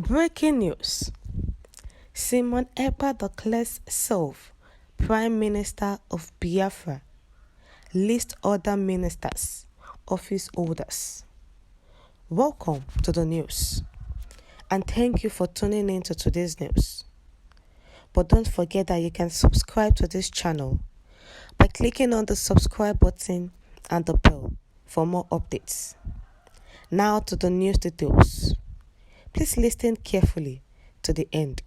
Breaking news. Simon Ekpa declares self Prime Minister of Biafra. List other ministers, office holders. Welcome to the news. And thank you for tuning in to today's news. But don't forget that you can subscribe to this channel by clicking on the subscribe button and the bell for more updates. Now to the news details. Please listen carefully to the end.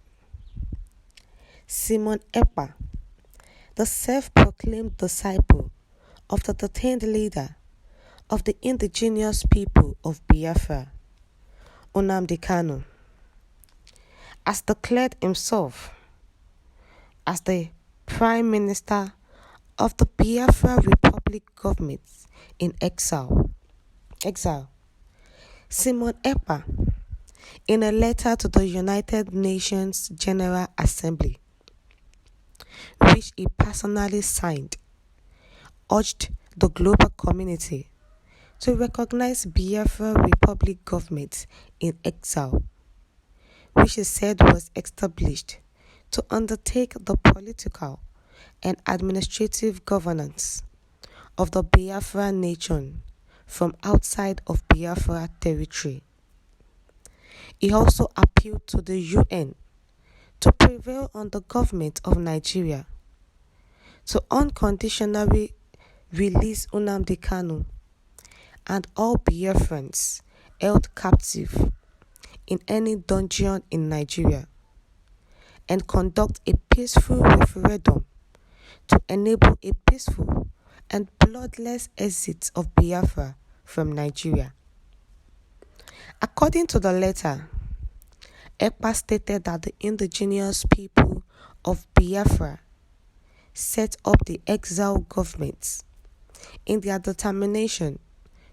Simon Ekpa, the self-proclaimed disciple of the detained leader of the indigenous people of Biafra, nnamdi Kanu, has declared himself as the Prime Minister of the Biafra Republic government in exile. Simon Ekpa, in a letter to the United Nations General Assembly, which he personally signed, urged the global community to recognize Biafra Republic government in exile, which he said was established to undertake the political and administrative governance of the Biafra nation from outside of Biafra territory. He also appealed to the UN to prevail on the government of Nigeria to unconditionally release nnamdi Kanu and all Biafrans held captive in any dungeon in Nigeria, and conduct a peaceful referendum to enable a peaceful and bloodless exit of Biafra from Nigeria. According to the letter, Ekpa stated that the indigenous people of Biafra set up the exile government in their determination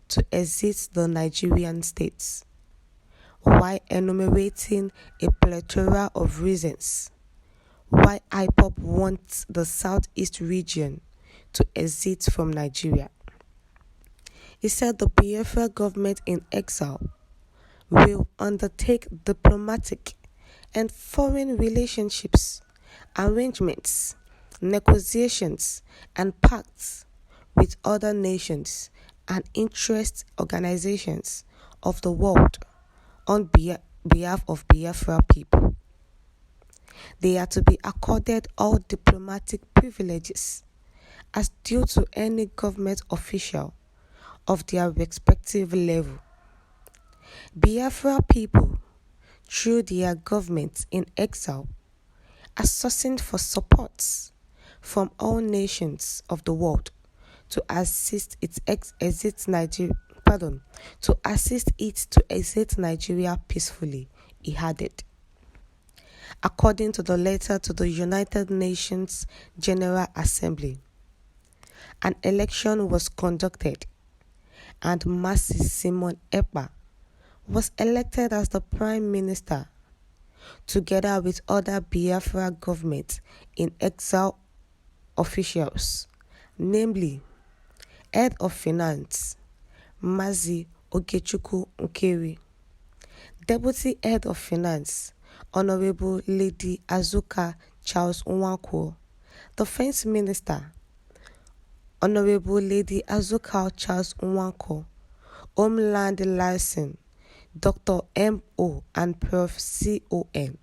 to exit the Nigerian states, while enumerating a plethora of reasons why IPOB wants the southeast region to exit from Nigeria. He said the Biafra government in exile will undertake diplomatic and foreign relationships, arrangements, negotiations, and pacts with other nations and interest organizations of the world on behalf of Biafra people. They are to be accorded all diplomatic privileges as due to any government official of their respective level. Biafra people, through their government in exile, are sourcing for support from all nations of the world to assist it to exit Nigeria peacefully, he added. According to the letter to the United Nations General Assembly, an election was conducted and Mrs. Simon Ekpa was elected as the Prime Minister, together with other Biafra government in exile officials, namely Head of Finance, Mazi Ogechukwu Nkeri, Deputy Head of Finance, Honorable Lady Azuka Charles Nwankwo, Defense Minister, Honorable Lady Azuka Charles Nwankwo, Homeland Liaison, Dr. M.O. and Prof. C.O.N.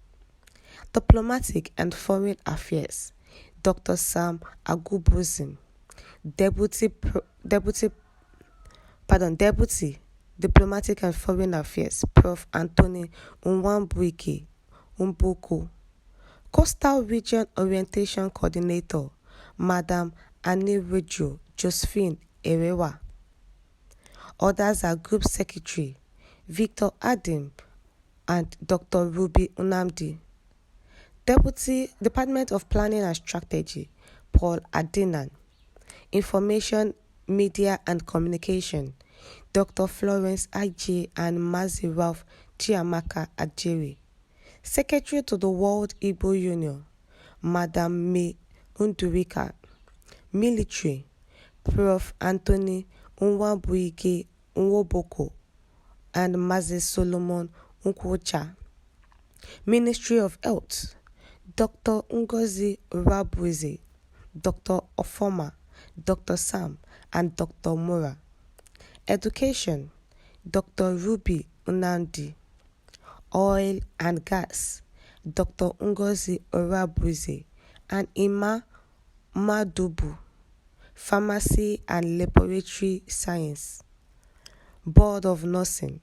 Diplomatic and Foreign Affairs, Dr. Sam Agubozim, Deputy Diplomatic and Foreign Affairs, Prof. Anthony Nwambuike Umbuku, Coastal Region Orientation Coordinator, Madam Anirejo Josephine Erewa. Others are Group Secretary Victor Adim and Dr. Ruby Nnamdi. Deputy Department of Planning and Strategy, Paul Adinan. Information, Media and Communication, Dr. Florence I.J. and Mazi Ralph Chiamaka Ajeri. Secretary to the World Igbo Union, Madam May Undurika. Military, Prof. Anthony Nwambuike Nwoboko and Mazi Solomon Nkwocha. Ministry of Health, Dr. Ngozi Rabuize, Dr. Ofoma, Dr. Sam, and Dr. Mura. Education, Dr. Ruby Nnamdi. Oil and Gas, Dr. Ngozi Rabuize and Ima Madubu. Pharmacy and Laboratory Science, Board of Nursing,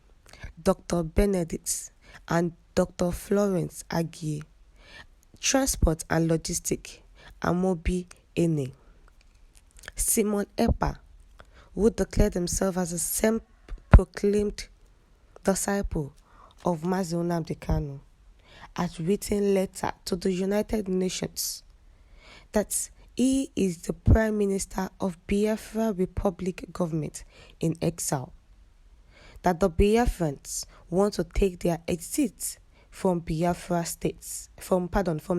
Dr. Benedict and Dr. Florence Agie. Transport and Logistics, Amobi Ene. Simon Ekpa, who declared himself as a self-proclaimed disciple of Mazi Nnamdi Kanu, has written letter to the United Nations that he is the Prime Minister of Biafra Republic government in exile, that the Biafrans want to take their exit from from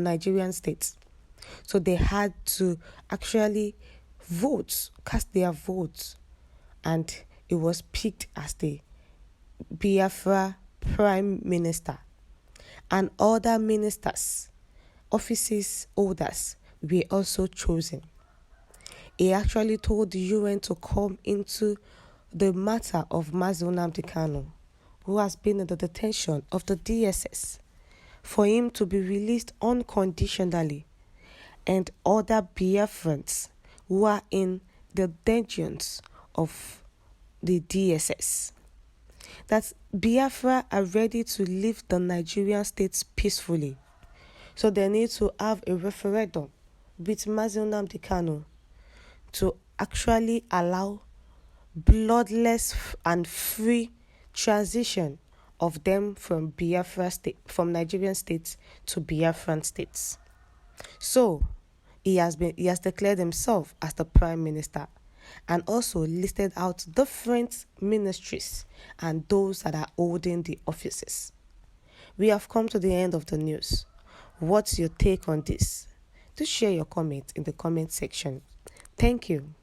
Nigerian states. So they had to actually cast their votes, and it was picked as the Biafra Prime Minister. And other ministers, offices holders were also chosen. He actually told the UN to come into the matter of Mazi Nnamdi Kanu, who has been in the detention of the DSS, for him to be released unconditionally, and other Biafrans who are in the dungeons of the DSS. That Biafra are ready to leave the Nigerian states peacefully. So they need to have a referendum with Mazi Nnamdi Kanu to actually allow bloodless and free transition of them from from Nigerian states to Biafran states. So he has declared himself as the Prime Minister, and also listed out different ministries and those that are holding the offices. We have come to the end of the news. What's your take on this? Do share your comment in the comment section. Thank you.